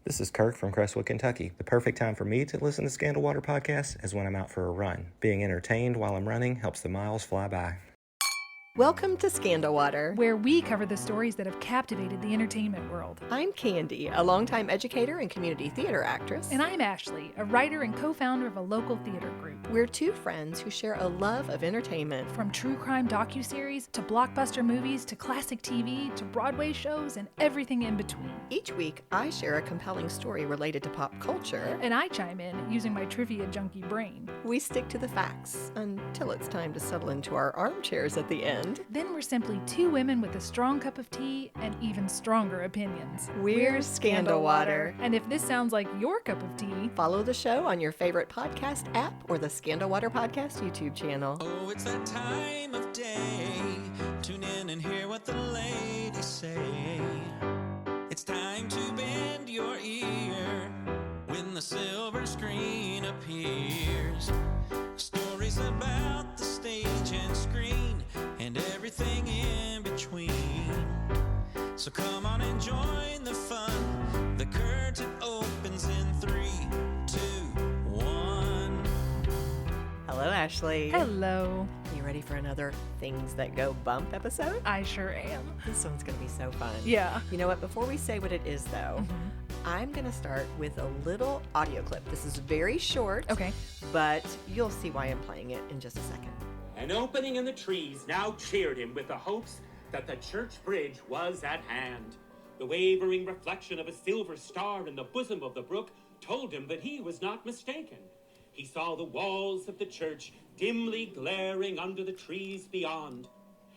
This is Kirk from Crestwood, Kentucky. The perfect time for me to listen to Scandal Water Podcast is when I'm out for a run. Being entertained while I'm running helps the miles fly by. Welcome to Scandal Water, where we cover the stories that have captivated the entertainment world. I'm Candy, a longtime educator and community theater actress. And I'm Ashley, a writer and co-founder of a local theater group. We're two friends who share a love of entertainment. From true crime docuseries, to blockbuster movies, to classic TV, to Broadway shows, and everything in between. Each week, I share a compelling story related to pop culture. And I chime in using my trivia junkie brain. We stick to the facts until it's time to settle into our armchairs at the end. Then we're simply two women with a strong cup of tea and even stronger opinions. We're Scandal Water. And if this sounds like your cup of tea, follow the show on your favorite podcast app or the Scandal Water Podcast YouTube channel. Oh, it's that time of day. Tune in and hear what the ladies say. It's time to bend your ear when the silver screen appears. Stories about the stage and screen and everything in between. So come on and join the fun. The curtain opens in 3, 2, 1. Hello, Ashley. hello. You ready for another Things That Go Bump episode? I sure am. This one's going to be so fun. Yeah. You know what? Before we say what it is, though, I'm going to start with a little audio clip. This is very short. Okay. But you'll see why I'm playing it in just a second. An opening in the trees now cheered him with the hopes that the church bridge was at hand. The wavering reflection of a silver star in the bosom of the brook told him that he was not mistaken. He saw the walls of the church dimly glaring under the trees beyond.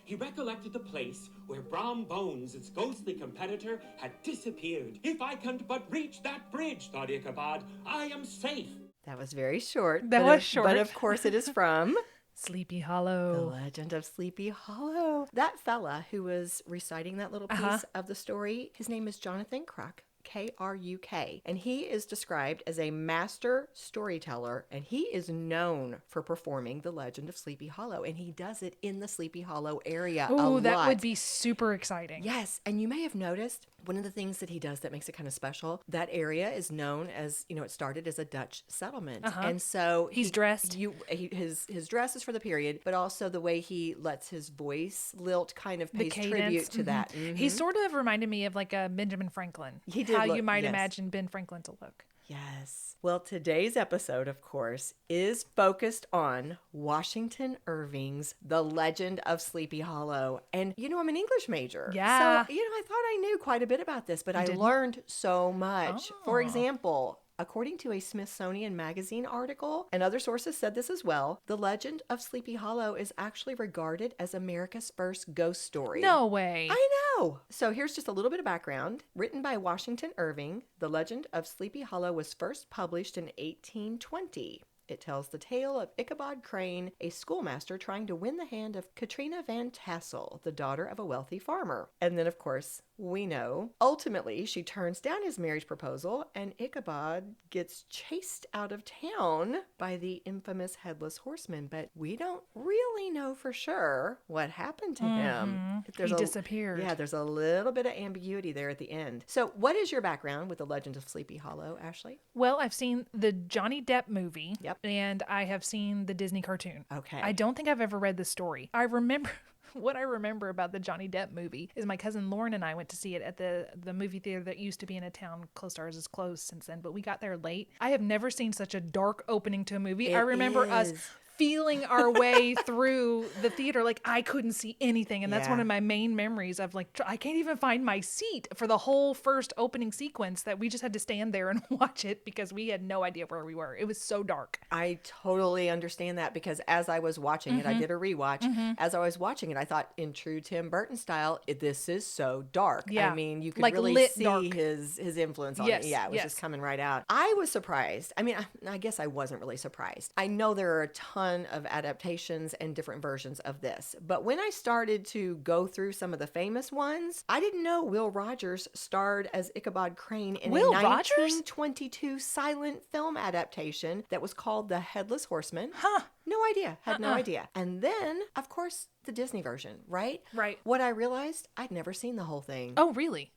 He recollected the place where Brom Bones, its ghostly competitor, had disappeared. If I can but reach that bridge, thought Ichabod, I am safe. That was very short. That was short. But of course it is from Sleepy The Hollow. Legend of Sleepy Hollow. That fella who was reciting that little piece of the story, his name is Jonathan Kruk. Kruk, and he is described as a master storyteller, and he is known for performing The Legend of Sleepy Hollow, and he does it in the Sleepy Hollow area a lot. Oh, that would be super exciting. Yes, and you may have noticed one of the things that he does that makes it kind of special, that area is known as, it started as a Dutch settlement. And so he's dressed. His dress is for the period, but also the way he lets his voice lilt kind of pays tribute to that. He sort of reminded me of like a Benjamin Franklin. He did how look, you might yes. imagine Ben Franklin to look. Yes. Well, today's episode, of course, is focused on Washington Irving's The Legend of Sleepy Hollow. And, I'm an English major. Yeah. So, I thought I knew quite a bit about this, but I learned so much. For example, according to a Smithsonian Magazine article, and other sources said this as well, The Legend of Sleepy Hollow is actually regarded as America's first ghost story. No way. I know. So here's just a little bit of background. Written by Washington Irving, The Legend of Sleepy Hollow was first published in 1820. It tells the tale of Ichabod Crane, a schoolmaster trying to win the hand of Katrina Van Tassel, the daughter of a wealthy farmer. And then, of course, we know, ultimately, she turns down his marriage proposal, and Ichabod gets chased out of town by the infamous Headless Horseman. But we don't really know for sure what happened to him. He disappeared. Yeah, there's a little bit of ambiguity there at the end. So what is your background with The Legend of Sleepy Hollow, Ashley? Well, I've seen the Johnny Depp movie. Yep. And I have seen the Disney cartoon. Okay. I don't think I've ever read the story. What I remember about the Johnny Depp movie is my cousin Lauren and I went to see it at the movie theater that used to be in a town close to ours. Is closed since then, but we got there late. I have never seen such a dark opening to a movie. I remember us feeling our way through the theater like I couldn't see anything, and that's one of my main memories of like I can't even find my seat for the whole first opening sequence, that we just had to stand there and watch it because we had no idea where we were. It was so dark. I totally understand that, because as I was watching it, I did a rewatch. As I was watching it, I thought, in true Tim Burton style, this is so dark. Yeah. I mean, you could Like really lit see dark. his influence on Yes, it. Yeah, it was just coming right out. I was surprised. I mean, I guess I wasn't really surprised. I know there are a ton of adaptations and different versions of this, but when I started to go through some of the famous ones, I didn't know Will Rogers starred as Ichabod Crane in Will a Rogers? 1922 silent film adaptation that was called The Headless Horseman. Huh. No idea. Had no idea. And then, of course, the Disney version, right? Right. What I realized, I'd never seen the whole thing. Oh, really?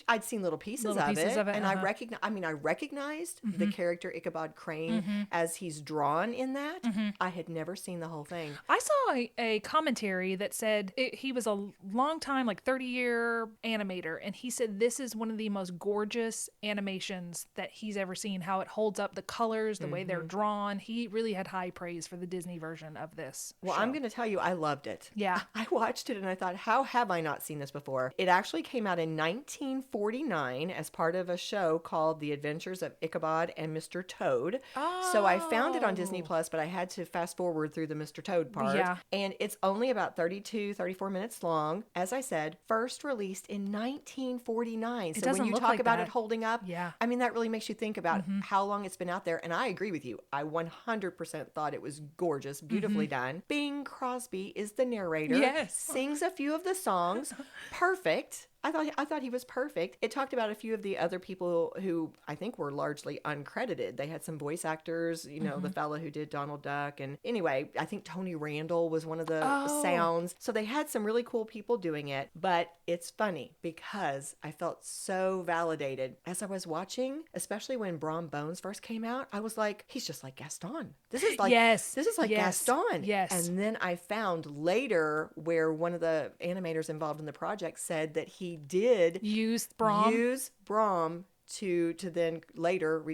I'd seen little pieces of it, and I recognized the character Ichabod Crane as he's drawn in that. I had never seen the whole thing. I saw a commentary that said he was a long time, like 30-year animator, and he said this is one of the most gorgeous animations that he's ever seen. How it holds up, the colors, the way they're drawn. He really had high praise for the Disney version of this. Well, show. I'm going to tell you, I loved it. Yeah. I watched it and I thought, how have I not seen this before? It actually came out in 1949 as part of a show called The Adventures of Ichabod and Mr. Toad. Oh. So I found it on Disney Plus, but I had to fast forward through the Mr. Toad part. Yeah. And it's only about 34 minutes long. As I said, first released in 1949. So doesn't when you look talk like about that. it holding up, Yeah. I mean, that really makes you think about how long it's been out there. And I agree with you. I 100% thought it was gorgeous, beautifully done. Bing Crosby is the narrator. Yes. Sings a few of the songs. Perfect. I thought he was perfect. It talked about a few of the other people who I think were largely uncredited. They had some voice actors, you know, the fella who did Donald Duck. And anyway, I think Tony Randall was one of the sounds. So they had some really cool people doing it. But it's funny because I felt so validated as I was watching, especially when Brom Bones first came out. I was like, he's just like Gaston. This is like Gaston. Yes. And then I found later where one of the animators involved in the project said that he did use Brom to then later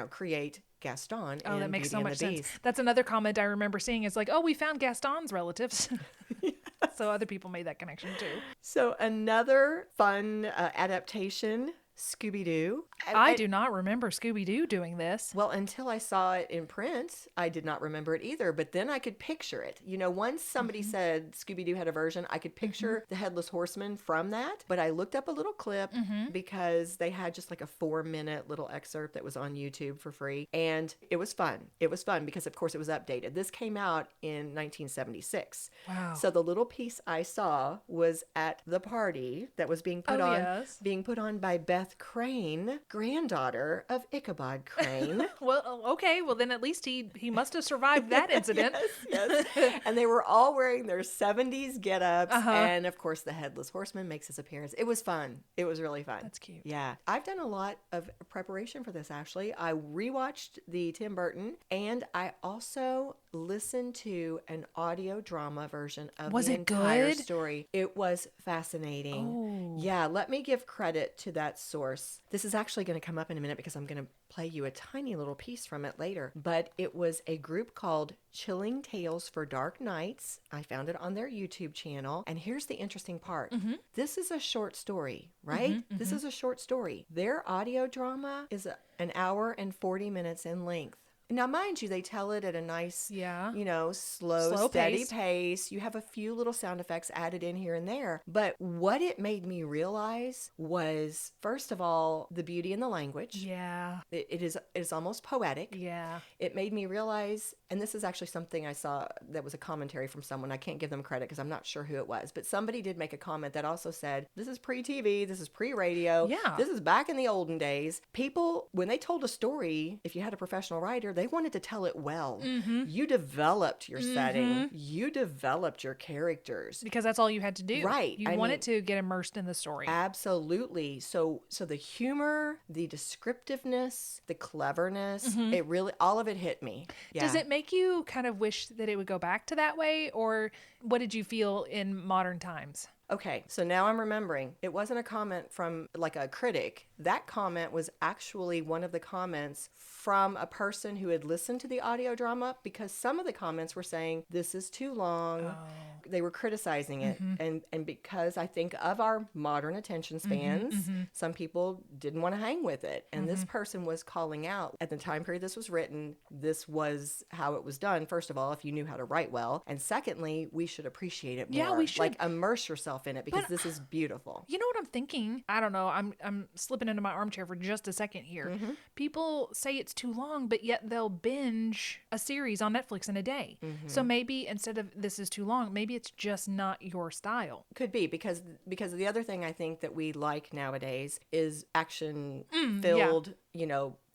create Gaston. Oh, in that makes Beauty so and much the sense. Beast. That's another comment I remember seeing. It's like, oh, we found Gaston's relatives. So other people made that connection too. So another fun adaptation, Scooby Doo. I do not remember Scooby Doo doing this. Well, until I saw it in print, I did not remember it either. But then I could picture it. You know, once somebody said Scooby Doo had a version, I could picture the Headless Horseman from that. But I looked up a little clip because they had just like a 4-minute little excerpt that was on YouTube for free. And it was fun. It was fun because, of course, it was updated. This came out in 1976. Wow. So the little piece I saw was at the party that was being put on by Beth Crane, granddaughter of Ichabod Crane. Well, okay. Well, then at least he must have survived that incident. Yes. And they were all wearing their 70s get-ups. And, of course, the Headless Horseman makes his appearance. It was fun. It was really fun. That's cute. Yeah. I've done a lot of preparation for this, Ashley. I rewatched the Tim Burton, and I also listened to an audio drama version of the entire story. It was fascinating. Oh. Yeah, let me give credit to that source. This is actually going to come up in a minute because I'm going to play you a tiny little piece from it later. But it was a group called Chilling Tales for Dark Nights. I found it on their YouTube channel. And here's the interesting part. This is a short story, right? This is a short story. Their audio drama is an hour and 40 minutes in length. Now, mind you, they tell it at a nice, slow steady pace. You have a few little sound effects added in here and there. But what it made me realize was, first of all, the beauty in the language. Yeah. It is almost poetic. Yeah. It made me realize, and this is actually something I saw that was a commentary from someone. I can't give them credit because I'm not sure who it was. But somebody did make a comment that also said, this is pre-TV, this is pre-radio. Yeah. This is back in the olden days. People, when they told a story, if you had a professional writer, they wanted to tell it well. You developed your setting. You developed your characters. Because that's all you had to do. Right. You wanted to get immersed in the story. Absolutely. So the humor, the descriptiveness, the cleverness, it really, all of it hit me. Yeah. Does it make you kind of wish that it would go back to that way? Or what did you feel in modern times? Okay, so now I'm remembering. It wasn't a comment from like a critic. That comment was actually one of the comments from a person who had listened to the audio drama, because some of the comments were saying, this is too long. They were criticizing it. And because I think of our modern attention spans, some people didn't want to hang with it. And this person was calling out, at the time period this was written, this was how it was done. First of all, if you knew how to write well. And secondly, we should appreciate it more. Yeah, we should. Like immerse yourself in it, because this is beautiful. You know what I'm thinking? I don't know. I'm slipping into my armchair for just a second here. People say it's too long, but yet they'll binge a series on Netflix in a day. So maybe instead of this is too long, maybe it's just not your style. Could be, because the other thing I think that we like nowadays is action filled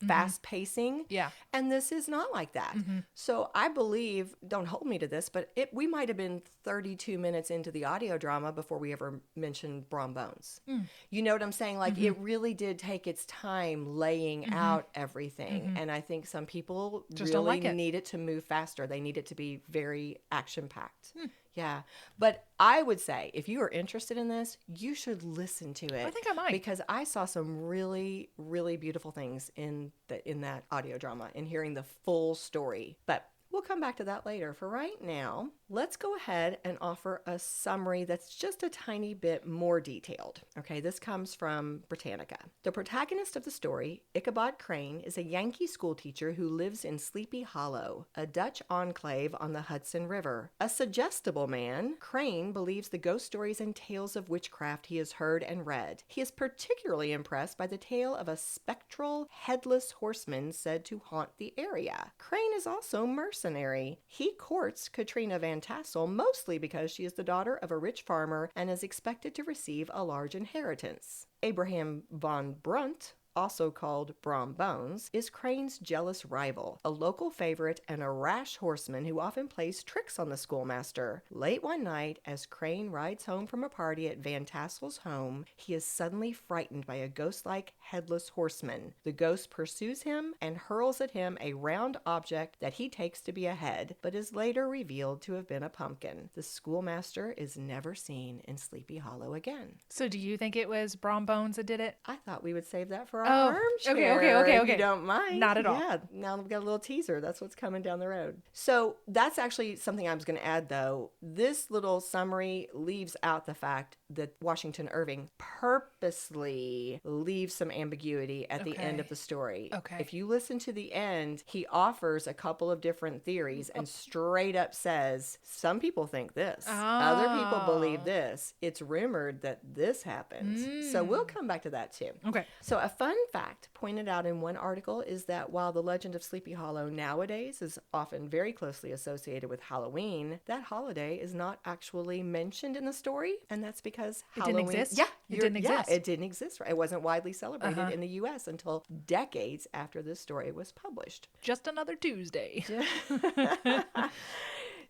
fast pacing. Yeah. And this is not like that. So I believe, don't hold me to this, but we might have been 32 minutes into the audio drama before we ever mentioned Brom Bones. You know what I'm saying? Like it really did take its time laying out everything. And I think some people Just don't really like it. need it to move faster. They need it to be very action packed. Yeah. But I would say if you are interested in this, you should listen to it. I think I might. Because I saw some really, really beautiful things in that audio drama and hearing the full story. But we'll come back to that later. For right now, let's go ahead and offer a summary that's just a tiny bit more detailed. Okay, this comes from Britannica. The protagonist of the story, Ichabod Crane, is a Yankee schoolteacher who lives in Sleepy Hollow, a Dutch enclave on the Hudson River. A suggestible man, Crane believes the ghost stories and tales of witchcraft he has heard and read. He is particularly impressed by the tale of a spectral, headless horseman said to haunt the area. Crane is also mercenary. He courts Katrina Van Tassel mostly because she is the daughter of a rich farmer and is expected to receive a large inheritance. Abraham von Brunt, also called Brom Bones, is Crane's jealous rival, a local favorite and a rash horseman who often plays tricks on the schoolmaster. Late one night, as Crane rides home from a party at Van Tassel's home, he is suddenly frightened by a ghost-like headless horseman. The ghost pursues him and hurls at him a round object that he takes to be a head, but is later revealed to have been a pumpkin. The schoolmaster is never seen in Sleepy Hollow again. So do you think it was Brom Bones that did it? I thought we would save that for our Oh, armchair. okay. If you don't mind. Not at all. Yeah, now we've got a little teaser. That's what's coming down the road. So that's actually something I was going to add, though. This little summary leaves out the fact that Washington Irving purposely leaves some ambiguity at the end of the story. Okay. If you listen to the end, he offers a couple of different theories and straight up says, some people think this. Other people believe this. It's rumored that this happens. So we'll come back to that too. Okay. So a fun fact pointed out in one article is that while the legend of Sleepy Hollow nowadays is often very closely associated with Halloween, that holiday is not actually mentioned in the story, and that's because It didn't Halloween... exist? Yeah. It didn't exist. Yeah, it didn't exist. It wasn't widely celebrated in the U.S. until decades after this story was published. Just another Tuesday.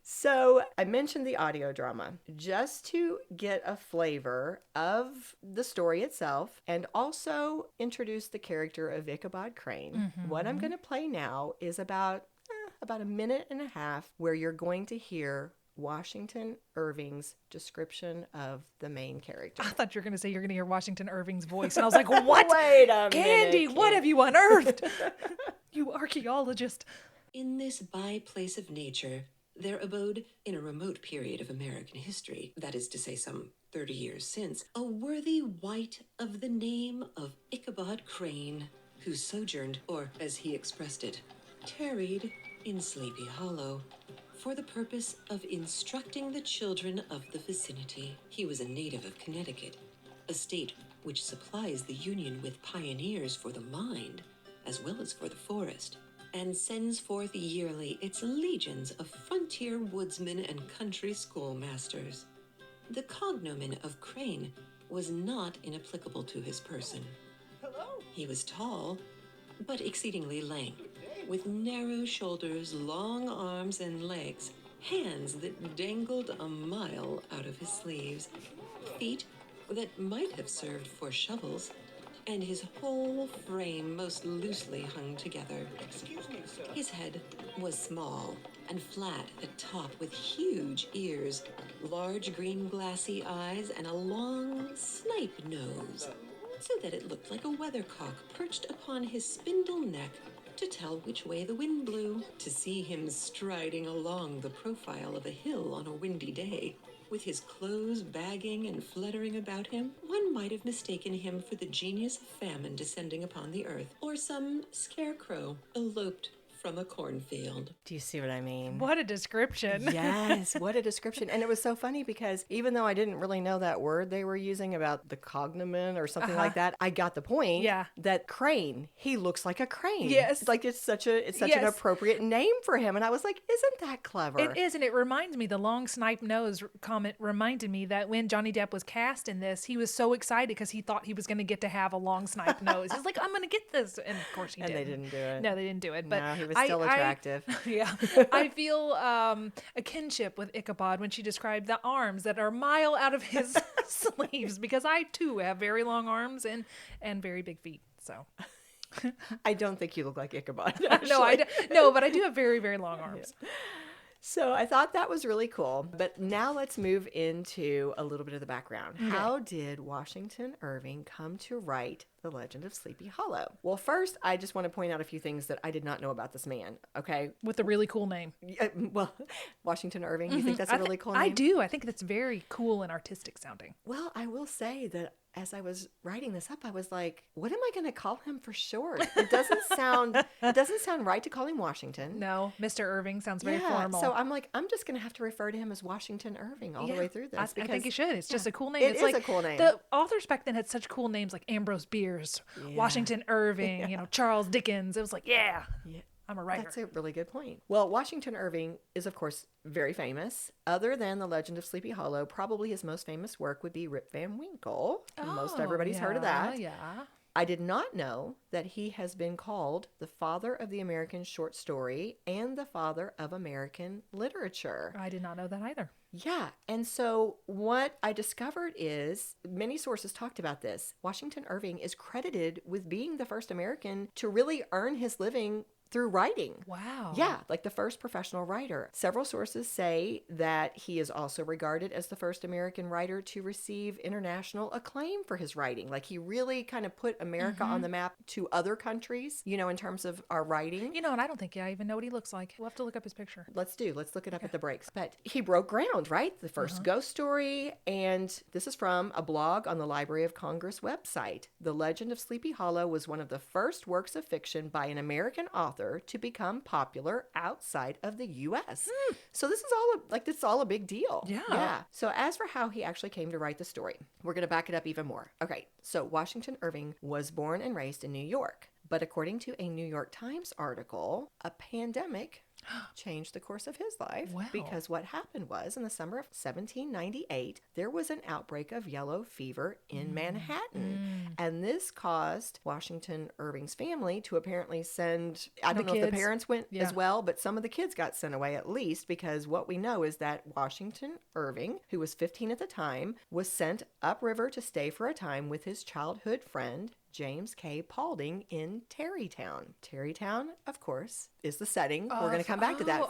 So I mentioned the audio drama just to get a flavor of the story itself and also introduce the character of Ichabod Crane. What I'm going to play now is about a minute and a half where you're going to hear Washington Irving's description of the main character. I thought you were going to say you're going to hear Washington Irving's voice. And I was like, what? Wait a Candy, minute, what have you unearthed? You archaeologist. In this by-place of nature, there abode, in a remote period of American history, that is to say some 30 years since, a worthy wight of the name of Ichabod Crane, who sojourned, or as he expressed it, tarried in Sleepy Hollow, for the purpose of instructing the children of the vicinity. He was a native of Connecticut, a state which supplies the Union with pioneers for the mind, as well as for the forest, and sends forth yearly its legions of frontier woodsmen and country schoolmasters. The cognomen of Crane was not inapplicable to his person. He was tall, but exceedingly lank, with narrow shoulders, long arms and legs, hands that dangled a mile out of his sleeves, feet that might have served for shovels, and his whole frame most loosely hung together. Excuse me, sir. His head was small and flat at top, with huge ears, large green glassy eyes, and a long snipe nose, so that it looked like a weathercock perched upon his spindle neck to tell which way the wind blew. To see him striding along the profile of a hill on a windy day, with his clothes bagging and fluttering about him, one might have mistaken him for the genius of famine descending upon the earth, or some scarecrow eloped from a cornfield. Do you see what I mean? What a description. Yes, what a description. And it was so funny because even though I didn't really know that word they were using about the cognomen or something like that, I got the point. Yeah. That Crane, he looks like a crane. Yes. Like it's such an Yes. appropriate name for him. And I was like, isn't that clever? It is, and it reminds me, the long snipe nose comment reminded me that when Johnny Depp was cast in this, he was so excited because he thought he was going to get to have a long snipe nose. He's like, I'm going to get this. And of course he And didn't. they didn't do it. No, they didn't do it. But No, he was still attractive. Yeah. I feel a kinship with Ichabod when she described the arms that are a mile out of his sleeves, because I too have very long arms and very big feet. So I don't think you look like Ichabod. no, but I do have very, very long arms. So I thought that was really cool. But now let's move into a little bit of the background. Okay. How did Washington Irving come to write The Legend of Sleepy Hollow? Well, first, I just want to point out a few things that I did not know about this man, okay? With a really cool name. Well, Washington Irving, you think that's a really cool name? I do. I think that's very cool and artistic sounding. Well, I will say that as I was writing this up, I was like, what am I going to call him for short? It doesn't sound right to call him Washington. No, Mr. Irving sounds very formal. So I'm like, I'm just going to have to refer to him as Washington Irving all the way through this. I think you should. It's just a cool name. It It's is like a cool name. The authors back then had such cool names like Ambrose Bierce, Washington Irving, Charles Dickens. It was like, I'm a writer. That's a really good point. Well, Washington Irving is, of course, very famous. Other than The Legend of Sleepy Hollow, probably his most famous work would be Rip Van Winkle. Most everybody's heard of that. Yeah. I did not know that he has been called the father of the American short story and the father of American literature. I did not know that either. Yeah. And so what I discovered is many sources talked about this. Washington Irving is credited with being the first American to really earn his living through writing. Wow. Yeah, like the first professional writer. Several sources say that he is also regarded as the first American writer to receive international acclaim for his writing. Like he really kind of put America on the map to other countries, in terms of our writing. And I don't think I even know what he looks like. We'll have to look up his picture. Let's look it up at the breaks. But he broke ground, right? The first ghost story. And this is from a blog on the Library of Congress website. The Legend of Sleepy Hollow was one of the first works of fiction by an American author to become popular outside of the U.S. So this is all a big deal. Yeah. So as for how he actually came to write the story, we're going to back it up even more. Okay. So Washington Irving was born and raised in New York. But according to a New York Times article, a pandemic changed the course of his life. Wow. Because what happened was in the summer of 1798, there was an outbreak of yellow fever in Manhattan. And this caused Washington Irving's family to apparently send, I don't know if the parents went as well, but some of the kids got sent away at least, because what we know is that Washington Irving, who was 15 at the time, was sent upriver to stay for a time with his childhood friend, James K. Paulding, in Tarrytown. Tarrytown, of course, is the setting. We're going to come back to that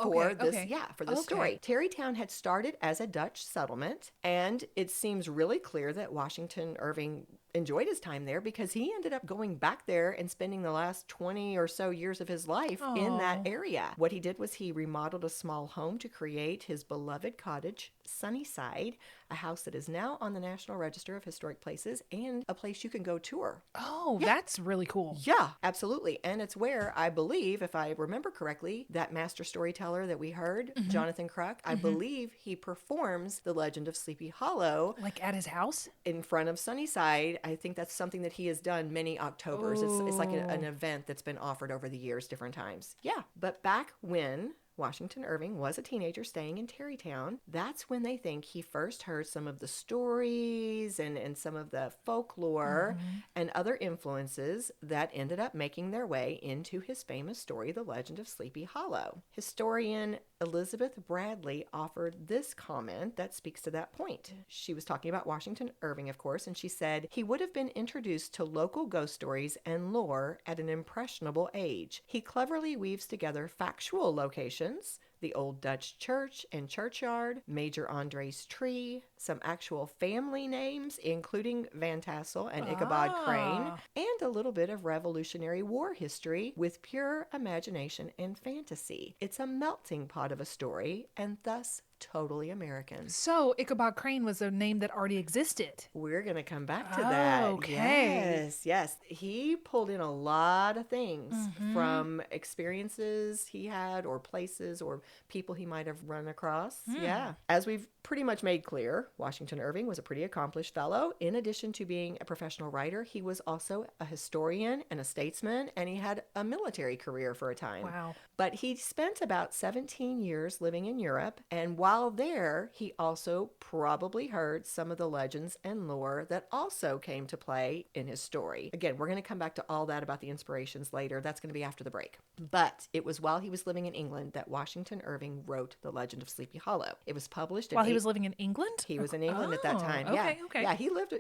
for this story. Tarrytown had started as a Dutch settlement, and it seems really clear that Washington Irving enjoyed his time there because he ended up going back there and spending the last 20 or so years of his life in that area. What he did was he remodeled a small home to create his beloved cottage, Sunnyside, a house that is now on the National Register of Historic Places and a place you can go tour. Oh, that's really cool. Yeah, absolutely. And it's where I believe, if I remember correctly, that master storyteller that we heard, Jonathan Cruck, I believe he performs The Legend of Sleepy Hollow. Like at his house? In front of Sunnyside. I think that's something that he has done many Octobers. It's like an event that's been offered over the years, different times. Yeah. But back when Washington Irving was a teenager staying in Tarrytown, that's when they think he first heard some of the stories and some of the folklore and other influences that ended up making their way into his famous story, The Legend of Sleepy Hollow. Historian Elizabeth Bradley offered this comment that speaks to that point. She was talking about Washington Irving, of course, and she said, he would have been introduced to local ghost stories and lore at an impressionable age. He cleverly weaves together factual locations, the old Dutch church and churchyard, Major Andre's tree, some actual family names, including Van Tassel and Ichabod Crane, and a little bit of Revolutionary War history with pure imagination and fantasy. It's a melting pot of a story, and thus totally American. So Ichabod Crane was a name that already existed. We're going to come back to that. Okay. Yes. He pulled in a lot of things from experiences he had or places or people he might have run across. Yeah. As we've pretty much made clear, Washington Irving was a pretty accomplished fellow. In addition to being a professional writer, he was also a historian and a statesman, and he had a military career for a time. Wow. But he spent about 17 years living in Europe, and while there, he also probably heard some of the legends and lore that also came to play in his story. Again, we're going to come back to all that about the inspirations later. That's going to be after the break. But it was while he was living in England that Washington Irving wrote The Legend of Sleepy Hollow. It was published While he was living in England? He was in England at that time. Okay. Yeah, he lived,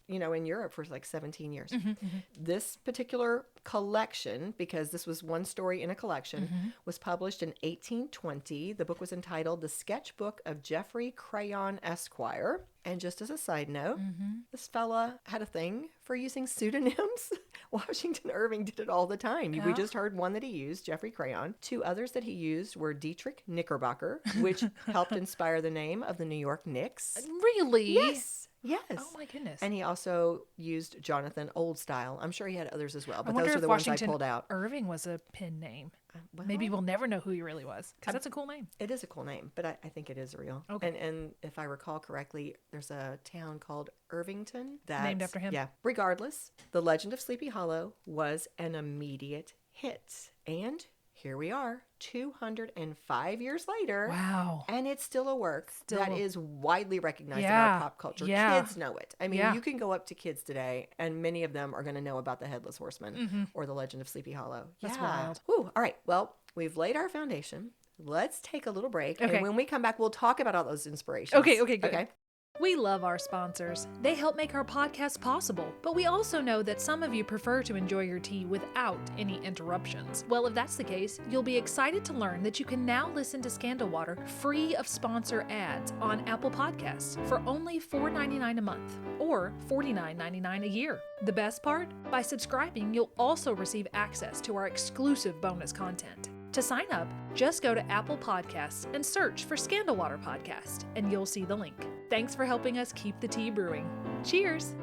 in Europe for like 17 years. This particular collection, because this was one story in a collection, was published in 1820. The book was entitled The Sketchbook of Geoffrey Crayon Esquire. And just as a side note, this fella had a thing for using pseudonyms. Washington Irving did it all the time. We just heard one that he used, Geoffrey Crayon. Two others that he used were Dietrich Knickerbocker, which helped inspire the name of the New York Knicks. Really? Yes. Oh my goodness. And he also used Jonathan Oldstyle. I'm sure he had others as well, but I wonder those are if the ones I Washington pulled out. Irving was a pen name. Well, Maybe we'll never know who he really was, because that's a cool name. It is a cool name, but I think it is real. Okay. And if I recall correctly, there's a town called Irvington that's Named after him? Yeah. Regardless, The Legend of Sleepy Hollow was an immediate hit. And here we are, 205 years later. Wow. And it's still a work that is widely recognized in Yeah. our pop culture. Yeah. Kids know it. I mean, Yeah. you can go up to kids today, and many of them are going to know about the Headless Horseman or The Legend of Sleepy Hollow. That's Yeah. wild. Whew. All right. Well, we've laid our foundation. Let's take a little break. Okay. And when we come back, we'll talk about all those inspirations. Okay, good. Okay. We love our sponsors. They help make our podcast possible, but we also know that some of you prefer to enjoy your tea without any interruptions. Well, if that's the case, you'll be excited to learn that you can now listen to Scandal Water free of sponsor ads on Apple Podcasts for only $4.99 a month or $49.99 a year. The best part? By subscribing, you'll also receive access to our exclusive bonus content. To sign up, just go to Apple Podcasts and search for Scandal Water Podcast, and you'll see the link. Thanks for helping us keep the tea brewing. Cheers!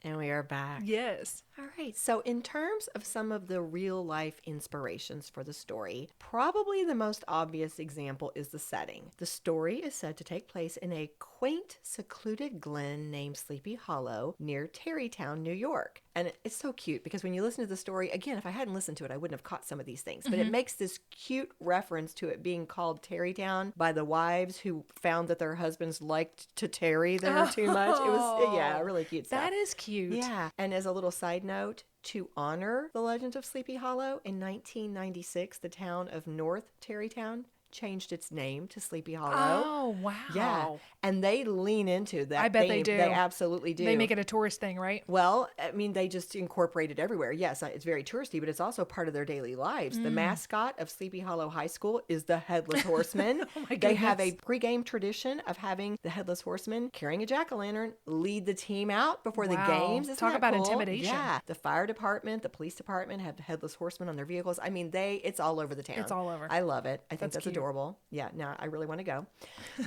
And we are back. Yes. All right. So, in terms of some of the real life inspirations for the story, probably the most obvious example is the setting. The story is said to take place in a quaint, secluded glen named Sleepy Hollow near Tarrytown, New York. And it's so cute because when you listen to the story, again, if I hadn't listened to it, I wouldn't have caught some of these things. But it makes this cute reference to it being called Tarrytown by the wives who found that their husbands liked to tarry there too much. It was, really cute stuff. That is cute. Yeah. And as a little side note, to honor the legend of Sleepy Hollow, in 1996, the town of North Tarrytown changed its name to Sleepy Hollow. Oh, wow. Yeah. And they lean into that I bet theme. they do. They absolutely do. They make it a tourist thing, right? Well, I mean, they just incorporate it everywhere. Yes, it's very touristy, but it's also part of their daily lives. The mascot of Sleepy Hollow High School is the Headless Horseman. They have a pregame tradition of having the Headless Horseman carrying a jack-o'-lantern lead the team out before the games. Isn't Talk that about cool? intimidation. Yeah. The fire department, the police department have the Headless Horseman on their vehicles. I mean, it's all over the town. It's all over. I love it. I think that's cute. adorable. Yeah, now I really want to go.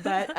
But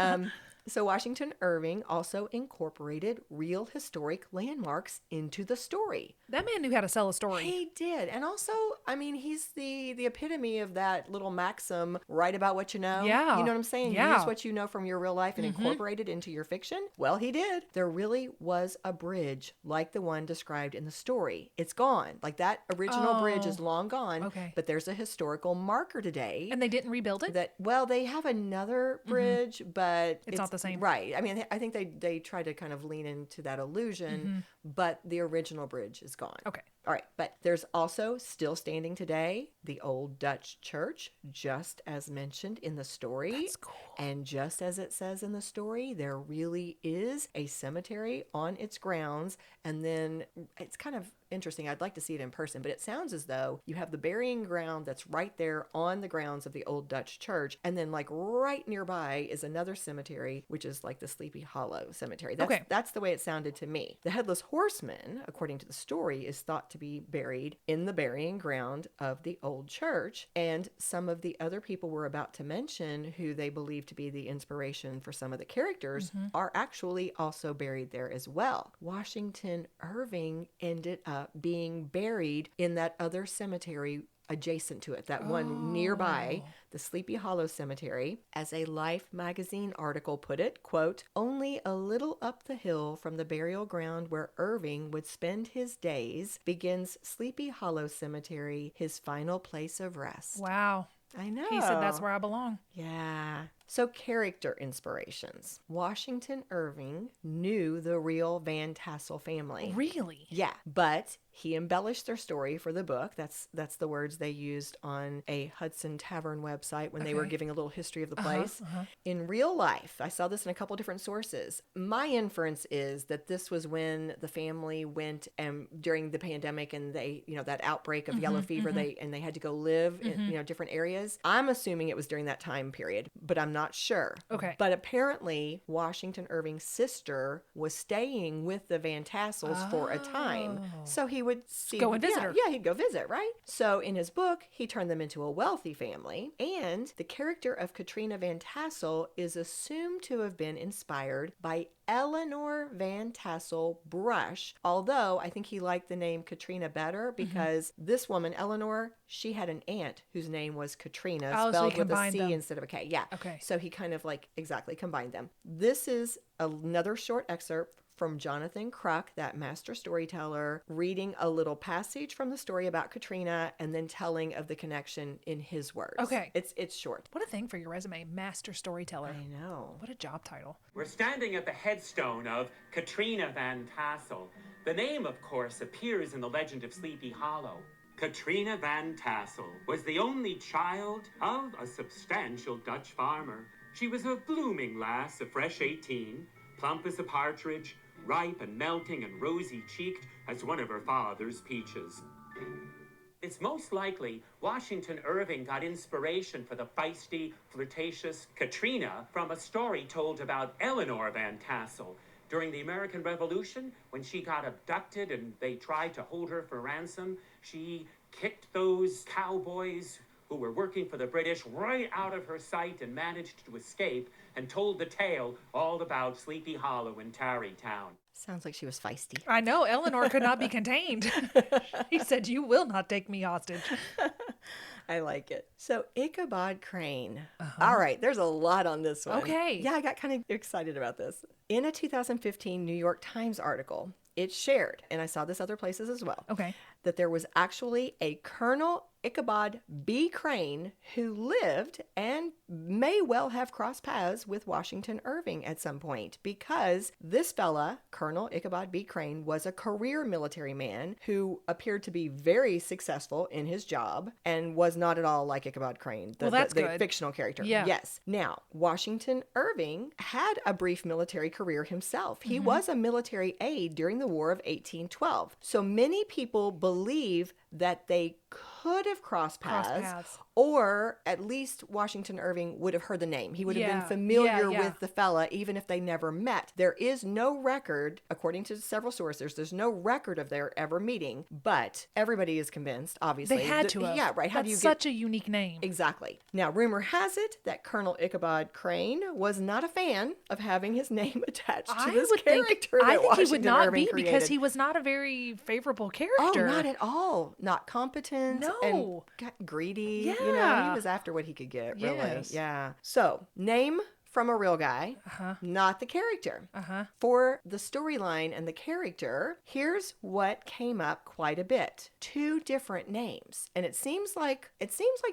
so Washington Irving also incorporated real historic landmarks into the story. That man knew how to sell a story. He did. And also, I mean, he's the epitome of that little maxim, write about what you know. Yeah. You know what I'm saying? Yeah. Use what you know from your real life and incorporate it into your fiction. Well, he did. There really was a bridge like the one described in the story. It's gone. Like that original bridge is long gone. Okay. But there's a historical marker today. And they didn't rebuild it? They have another bridge, but It's not the same. Right. I mean, I think they try to kind of lean into that illusion, but the original bridge is gone. Okay. All right. But there's also still standing today the old Dutch church, just as mentioned in the story. That's cool. And just as it says in the story, there really is a cemetery on its grounds. And then it's kind of interesting. I'd like to see it in person, but it sounds as though you have the burying ground that's right there on the grounds of the old Dutch church. And then like right nearby is another cemetery, which is like the Sleepy Hollow Cemetery. That's the way it sounded to me. The Headless Horseman, according to the story, is thought to be buried in the burying ground of the old old church. And some of the other people we're about to mention, who they believe to be the inspiration for some of the characters, are actually also buried there as well. Washington Irving ended up being buried in that other cemetery adjacent to it, that one nearby, the Sleepy Hollow Cemetery. As a Life magazine article put it, quote, "Only a little up the hill from the burial ground where Irving would spend his days begins Sleepy Hollow Cemetery, his final place of rest." Wow. I know. He said that's where I belong. Yeah. So character inspirations. Washington Irving knew the real Van Tassel family. Really? Yeah, but he embellished their story for the book. That's the words they used on a Hudson Tavern website when they were giving a little history of the place. In real life, I saw this in a couple different sources. My inference is that this was when the family went and during the pandemic and they, that outbreak of yellow fever, they had to go live in, different areas. I'm assuming it was during that time period, but I'm not sure. Okay. But apparently Washington Irving's sister was staying with the Van Tassels for a time. So he would go and visit her. Yeah, he'd go visit, right? So in his book, he turned them into a wealthy family. And the character of Katrina Van Tassel is assumed to have been inspired by Eleanor Van Tassel Brush, although I think he liked the name Katrina better because this woman, Eleanor, she had an aunt whose name was Katrina, spelled with a C instead of a K. Yeah. Okay. So he kind of exactly combined them. This is another short excerpt from Jonathan Cruck, that master storyteller, reading a little passage from the story about Katrina and then telling of the connection in his words. Okay. It's short. What a thing for your resume, master storyteller. I know. What a job title. We're standing at the headstone of Katrina Van Tassel. The name, of course, appears in the legend of Sleepy Hollow. Katrina Van Tassel was the only child of a substantial Dutch farmer. She was a blooming lass, a fresh 18, plump as a partridge, ripe and melting and rosy-cheeked as one of her father's peaches. It's most likely Washington Irving got inspiration for the feisty, flirtatious Katrina from a story told about Eleanor Van Tassel. During the American Revolution, when she got abducted and they tried to hold her for ransom, she kicked those cowboys who were working for the British right out of her sight and managed to escape, and told the tale all about Sleepy Hollow in Tarrytown. Sounds like she was feisty. I know. Eleanor could not be contained. He said, "You will not take me hostage." I like it. So Ichabod Crane. All right, there's a lot on this one. Okay. Yeah, I got kind of excited about this. In a 2015 New York Times article, it shared, and I saw this other places as well, Okay. that there was actually a Colonel Ichabod B. Crane who lived and may well have crossed paths with Washington Irving at some point, because this fella, Colonel Ichabod B. Crane, was a career military man who appeared to be very successful in his job and was not at all like Ichabod Crane, That's the good. fictional character. Yeah. Yes. Now, Washington Irving had a brief military career himself. He was a military aide during the War of 1812. So many people believe that they could have crossed paths, or at least Washington Irving would have heard the name. He would have been familiar with the fella, even if they never met. There is no record, according to several sources, there's no record of their ever meeting, but everybody is convinced, obviously. They had to have. Yeah, right. How That's do you such a unique name. Exactly. Now, rumor has it that Colonel Ichabod Crane was not a fan of having his name attached to this character I that think he Washington would not Irving be created. because he was not a very favorable Oh, character. not at all. Not competent. No. And greedy. Yeah. You know, he was after what he could get, really. Yes. Yeah. So, name from a real guy, not the character. For the storyline and the character, here's what came up quite a bit. 2 different names. And it seems like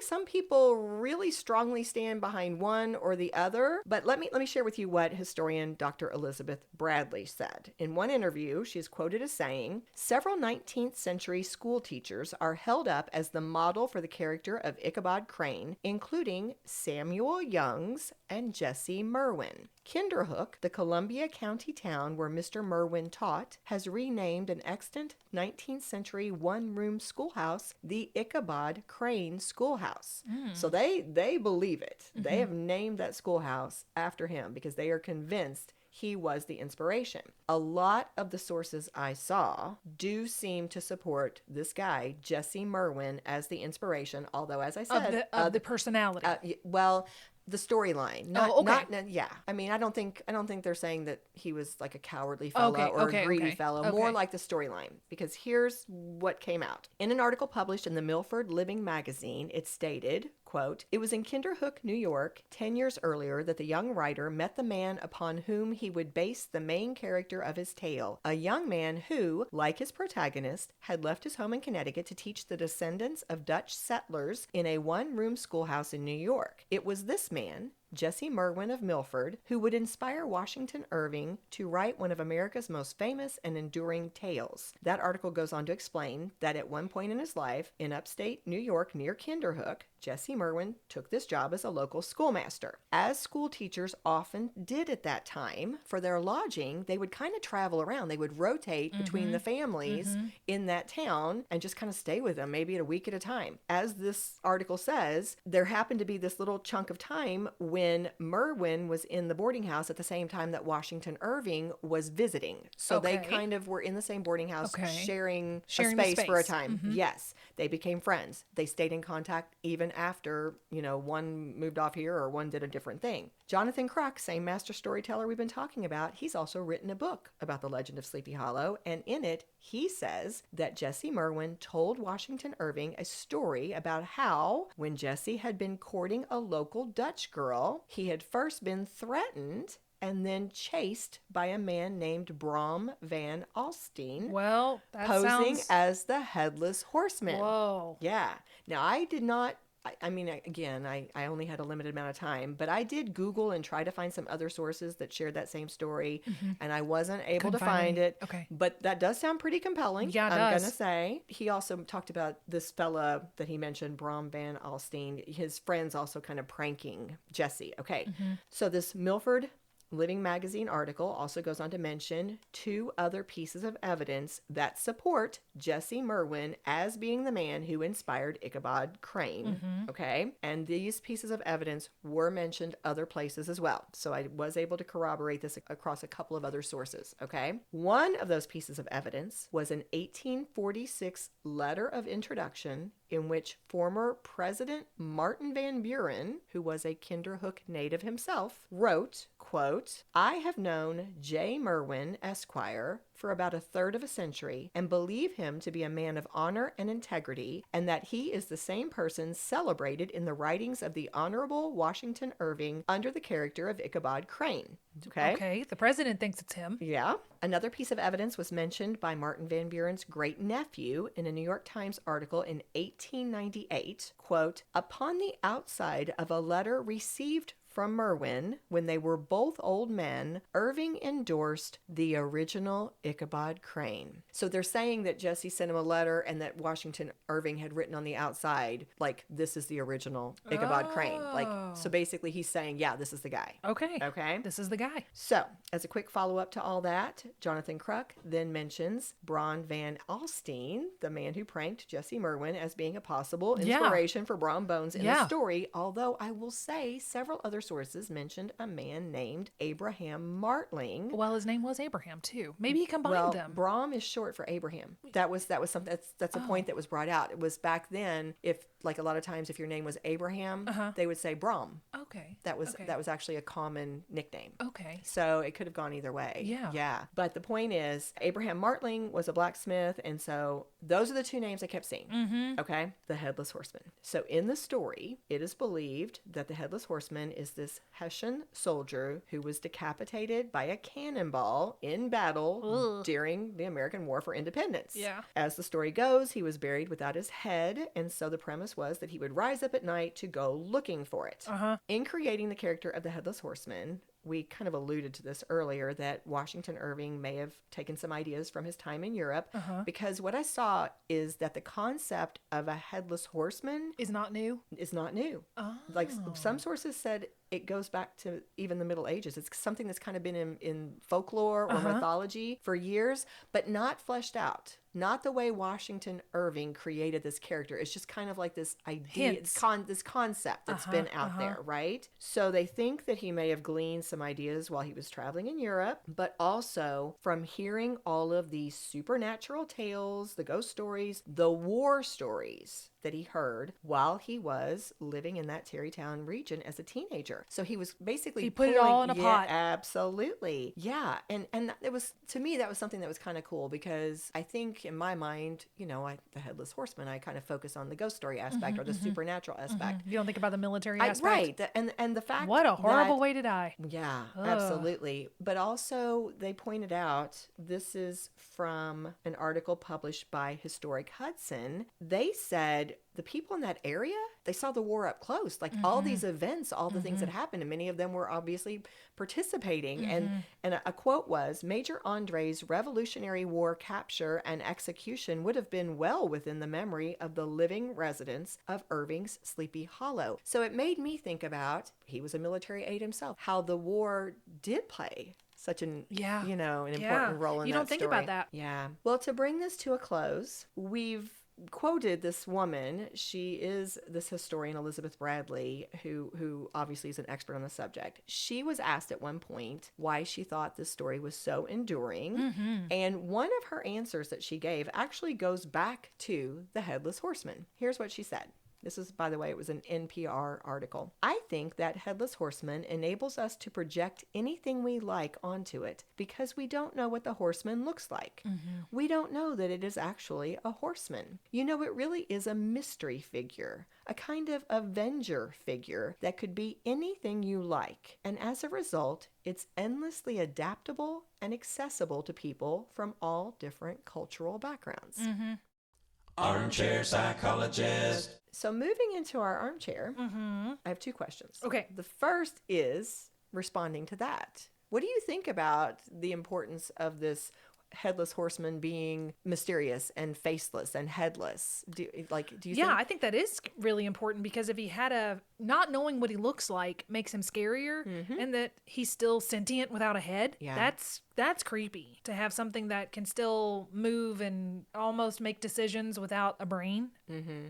some people really strongly stand behind one or the other, but let me share with you what historian Dr. Elizabeth Bradley said. In one interview, she's quoted as saying, "Several 19th century school teachers are held up as the model for the character of Ichabod Crane, including Samuel Youngs and Jesse Merwin. Kinderhook, the Columbia County town where Mr. Merwin taught, has renamed an extant 19th century one-room schoolhouse the Ichabod Crane Schoolhouse." So they believe it. They have named that schoolhouse after him because they are convinced he was the inspiration. A lot of the sources I saw do seem to support this guy, Jesse Merwin, as the inspiration, although, as I said... Of the personality. Well... the storyline. Yeah. I mean, I don't think they're saying that he was like a cowardly fellow or a greedy fellow. More like the storyline. Because here's what came out. In an article published in the Milford Living magazine, it stated, quote, "It was in Kinderhook, New York, 10 years earlier that the young writer met the man upon whom he would base the main character of his tale, a young man who, like his protagonist, had left his home in Connecticut to teach the descendants of Dutch settlers in a one-room schoolhouse in New York. It was this man, Jesse Merwin of Milford, who would inspire Washington Irving to write one of America's most famous and enduring tales." That article goes on to explain that at one point in his life, in upstate New York near Kinderhook, Jesse Merwin took this job as a local schoolmaster. As school teachers often did at that time, for their lodging, they would kind of travel around. They would rotate between the families in that town and just kind of stay with them, maybe a week at a time. As this article says, there happened to be this little chunk of time when Merwin was in the boarding house at the same time that Washington Irving was visiting. So they kind of were in the same boarding house, sharing a space for a time. Yes, they became friends. They stayed in contact even after, one moved off here or one did a different thing. Jonathan Kruk, same master storyteller we've been talking about, he's also written a book about the legend of Sleepy Hollow, and in it, he says that Jesse Merwin told Washington Irving a story about how, when Jesse had been courting a local Dutch girl, he had first been threatened and then chased by a man named Brom Van Alstyne. Well, that posing sounds... as the Headless Horseman. Whoa. Yeah. Now, I did not... I mean, again, I only had a limited amount of time, but I did Google and try to find some other sources that shared that same story, and I wasn't able to find it. Okay. But that does sound pretty compelling. Yeah, it I'm does. going to say. He also talked about this fella that he mentioned, Brom Van Alstyne, his friends also kind of pranking Jesse. Okay. So this Milford Living magazine article also goes on to mention 2 other pieces of evidence that support Jesse Merwin as being the man who inspired Ichabod Crane. Okay. And these pieces of evidence were mentioned other places as well. So I was able to corroborate this across a couple of other sources. Okay. One of those pieces of evidence was an 1846 letter of introduction in which former President Martin Van Buren, who was a Kinderhook native himself, wrote, quote, "I have known J. Merwin, Esquire, for about a third of a century, and believe him to be a man of honor and integrity, and that he is the same person celebrated in the writings of the Honorable Washington Irving under the character of Ichabod Crane." Okay. Okay. The president thinks it's him. Yeah. Another piece of evidence was mentioned by Martin Van Buren's great-nephew in a New York Times article in 1898, quote, "Upon the outside of a letter received from Merwin, when they were both old men, Irving endorsed the original Ichabod Crane." So they're saying that Jesse sent him a letter and that Washington Irving had written on the outside, like, this is the original Ichabod Crane. Like, so basically he's saying, yeah, this is the guy. Okay. Okay. This is the guy. So, as a quick follow-up to all that, Jonathan Kruk then mentions Brom Van Alstyne, the man who pranked Jesse Merwin, as being a possible inspiration for Brom Bones in the story, although I will say several other sources mentioned a man named Abraham Martling. Well, his name was Abraham too. Maybe he combined them. Brom is short for Abraham. That was something that's a point that was brought out. It was back then, if like a lot of times if your name was Abraham, they would say Brom. Okay. That was actually a common nickname. Okay. So it could have gone either way. Yeah. Yeah. But the point is, Abraham Martling was a blacksmith, and so those are the 2 names I kept seeing. Okay? The Headless Horseman. So in the story, it is believed that the Headless Horseman is this Hessian soldier who was decapitated by a cannonball in battle during the American War for Independence. Yeah. As the story goes, he was buried without his head, and so the premise was that he would rise up at night to go looking for it. In creating the character of the Headless Horseman, we kind of alluded to this earlier, that Washington Irving may have taken some ideas from his time in Europe, because what I saw is that the concept of a headless horseman Is not new. is not new. Oh. Like some sources said it goes back to even the Middle Ages. It's something that's kind of been in folklore or mythology for years, but not fleshed out. Not the way Washington Irving created this character. It's just kind of like this idea, this concept that's been out there, right? So they think that he may have gleaned some ideas while he was traveling in Europe, but also from hearing all of these supernatural tales, the ghost stories, the war stories that he heard while he was living in that Tarrytown region as a teenager. So he was basically he put it all in a pot. Absolutely. Yeah. And it was, to me, that was something that was kind of cool, because I think in my mind, you know, the Headless Horseman, I kind of focus on the ghost story aspect or the supernatural aspect. You don't think about the military aspect? Right. And the fact what a horrible way to die. Yeah, absolutely. But also they pointed out, this is from an article published by Historic Hudson. They said the people in that area, they saw the war up close, like all these events, all the things that happened, and many of them were obviously participating. And a quote was, Major Andre's Revolutionary War capture and execution would have been well within the memory of the living residents of Irving's Sleepy Hollow. So it made me think about, he was a military aide himself, how the war did play such an, you know, an important role in that story. You don't think about that. Yeah. Well, to bring this to a close, we've quoted this woman. She is this historian, Elizabeth Bradley, who obviously is an expert on the subject. She was asked at one point why she thought this story was so enduring. And one of her answers that she gave actually goes back to the Headless Horseman. Here's what she said. This is, by the way, it was an NPR article. I think that Headless Horseman enables us to project anything we like onto it because we don't know what the horseman looks like. We don't know that it is actually a horseman. You know, it really is a mystery figure, a kind of avenger figure that could be anything you like. And as a result, it's endlessly adaptable and accessible to people from all different cultural backgrounds. Armchair psychologist. So moving into our armchair, I have two questions. Okay. The first is responding to that. What do you think about the importance of this Headless Horseman being mysterious and faceless and headless? Do you think? I think that is really important, because if he had not knowing what he looks like makes him scarier, and that he's still sentient without a head, that's creepy. To have something that can still move and almost make decisions without a brain,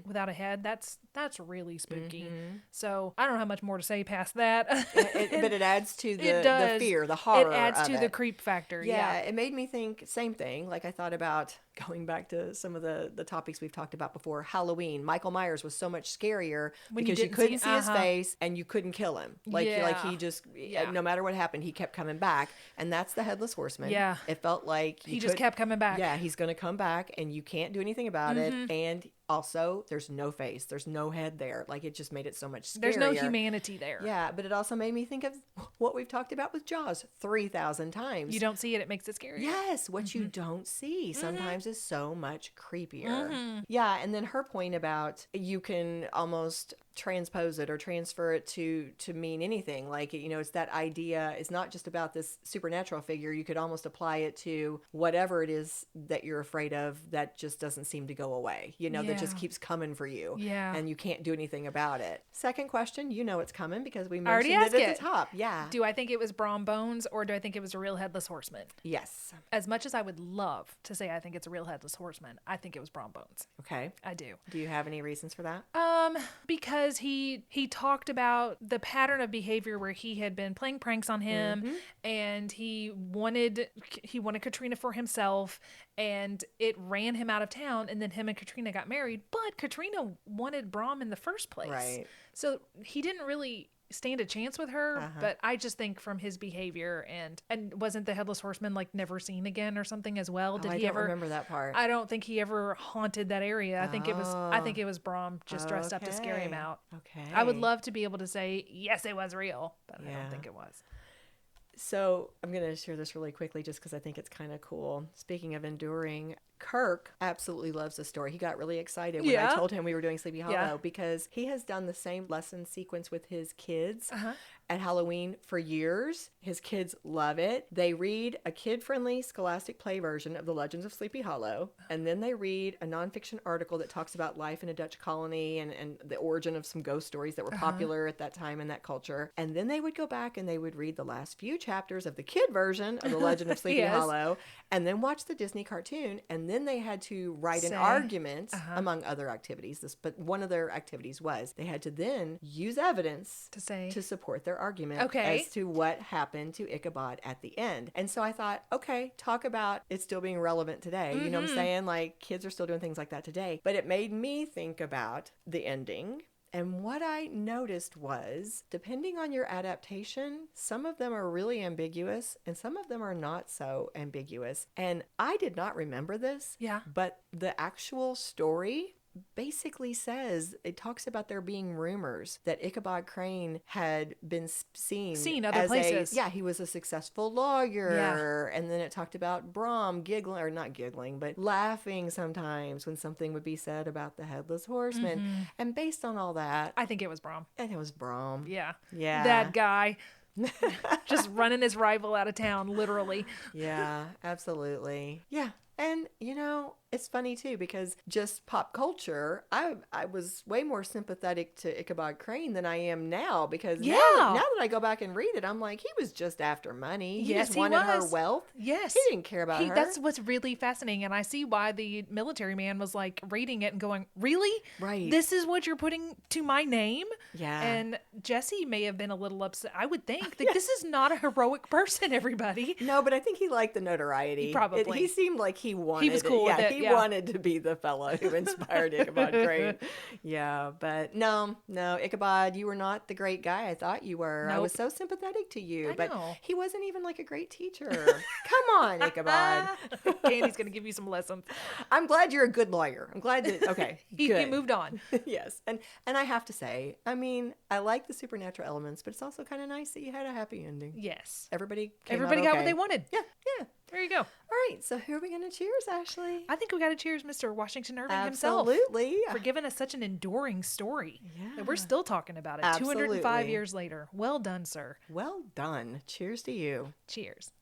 without a head, that's really spooky. So I don't know how much more to say past that. But it adds to the fear, the horror. It adds of to the creep factor. Yeah, it made me think, same thing. Like I thought about, going back to some of the topics we've talked about before, Halloween. Michael Myers was so much scarier because you couldn't see his face and you couldn't kill him. Like he just, no matter what happened, he kept coming back. And that's the Headless Horseman. Yeah. It felt like he just kept coming back. Yeah, he's going to come back and you can't do anything about it. And also, there's no face. There's no head there. Like, it just made it so much scarier. There's no humanity there. Yeah, but it also made me think of what we've talked about with Jaws 3,000 times. You don't see it, it makes it scarier. Yes, what you don't see sometimes is so much creepier. Yeah, and then her point about you can almost transpose it or transfer it to mean anything. Like, you know, it's that idea. It's not just about this supernatural figure. You could almost apply it to whatever it is that you're afraid of that just doesn't seem to go away. You know, that just keeps coming for you. Yeah. And you can't do anything about it. Second question, you know it's coming because we I already mentioned it at asked the top. Yeah. Do I think it was Brom Bones, or do I think it was a real Headless Horseman? Yes. As much as I would love to say I think it's a real Headless Horseman, I think it was Brom Bones. Okay. I do. Do you have any reasons for that? Because he talked about the pattern of behavior where he had been playing pranks on him, and he wanted Katrina for himself, and it ran him out of town, and then him and Katrina got married, but Katrina wanted Brom in the first place. Right. So he didn't really stand a chance with her, but I just think from his behavior and wasn't the Headless Horseman like never seen again or something as well? I don't remember that part. I don't think he ever haunted that area. I think it was Brom just dressed up to scare him out. Okay. I would love to be able to say yes, it was real, but I don't think it was. So I'm going to share this really quickly just because I think it's kind of cool. Speaking of enduring, Kirk absolutely loves this story. He got really excited when I told him we were doing Sleepy Hollow because he has done the same lesson sequence with his kids. at Halloween for years. His kids love it. They read a kid-friendly scholastic play version of The Legends of Sleepy Hollow, and then they read a nonfiction article that talks about life in a Dutch colony and the origin of some ghost stories that were popular at that time in that culture. And then they would go back and they would read the last few chapters of the kid version of The Legend of Sleepy Hollow, and then watch the Disney cartoon, and then they had to write an argument, among other activities. But one of their activities was they had to then use evidence to support their argument as to what happened to Ichabod at the end. And so I thought, okay, talk about it still being relevant today. You know what I'm saying? Like, kids are still doing things like that today. But it made me think about the ending. And what I noticed was, depending on your adaptation, some of them are really ambiguous and some of them are not so ambiguous. And I did not remember this. Yeah. But the actual story basically says, it talks about there being rumors that Ichabod Crane had been seen other places. He was a successful lawyer. And then it talked about Brom but laughing sometimes when something would be said about the Headless Horseman. And based on all that, I think it was Brom. And it was Brom. Yeah. That guy. Just running his rival out of town, literally. Yeah, absolutely. Yeah. And, you know, it's funny, too, because just pop culture, I was way more sympathetic to Ichabod Crane than I am now, because now that I go back and read it, I'm like, he was just after money. He just wanted her wealth. Yes. He didn't care about her. That's what's really fascinating, and I see why the military man was, like, reading it and going, really? Right. This is what you're putting to my name? Yeah. And Jesse may have been a little upset. I would think that this is not a heroic person, everybody. No, but I think he liked the notoriety. Probably. He seemed like he wanted He was cool with it. He wanted to be the fellow who inspired Ichabod Crane. Yeah, but no, Ichabod, you were not the great guy I thought you were. Nope. I was so sympathetic to you, but he wasn't even like a great teacher. Come on, Ichabod. Candy's going to give you some lessons. I'm glad you're a good lawyer. I'm glad that, he moved on. Yes, and I have to say, I mean, I like the supernatural elements, but it's also kind of nice that you had a happy ending. Yes. Everybody got what they wanted. Yeah. There you go. All right, so who are we going to cheers, Ashley? I think we got to cheers Mr. Washington Irving himself. Absolutely. For giving us such an enduring story. Yeah. That we're still talking about it. Absolutely. 205 years later. Well done, sir. Well done. Cheers to you. Cheers.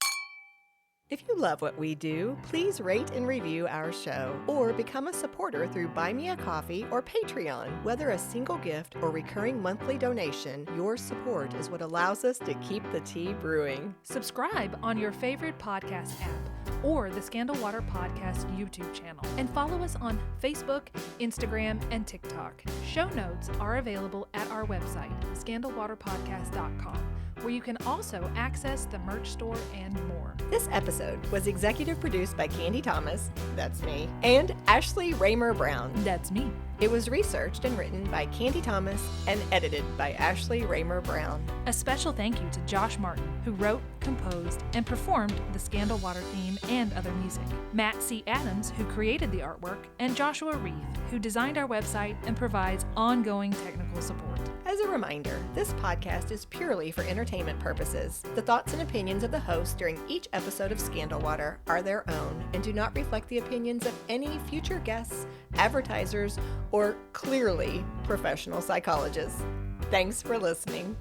If you love what we do, please rate and review our show or become a supporter through Buy Me a Coffee or Patreon. Whether a single gift or recurring monthly donation, your support is what allows us to keep the tea brewing. Subscribe on your favorite podcast app or the Scandal Water Podcast YouTube channel, and follow us on Facebook, Instagram, and TikTok. Show notes are available at our website, scandalwaterpodcast.com, where you can also access the merch store and more. This episode was executive produced by Candy Thomas, that's me, and Ashley Raymer Brown, that's me. It was researched and written by Candy Thomas and edited by Ashley Raymer Brown. A special thank you to Josh Martin, who wrote, composed, and performed the Scandal Water theme and other music. Matt C. Adams, who created the artwork, and Joshua Reith, who designed our website and provides ongoing technical support. As a reminder, this podcast is purely for entertainment purposes. The thoughts and opinions of the host during each episode of Scandal Water are their own and do not reflect the opinions of any future guests, advertisers, or clearly professional psychologists. Thanks for listening.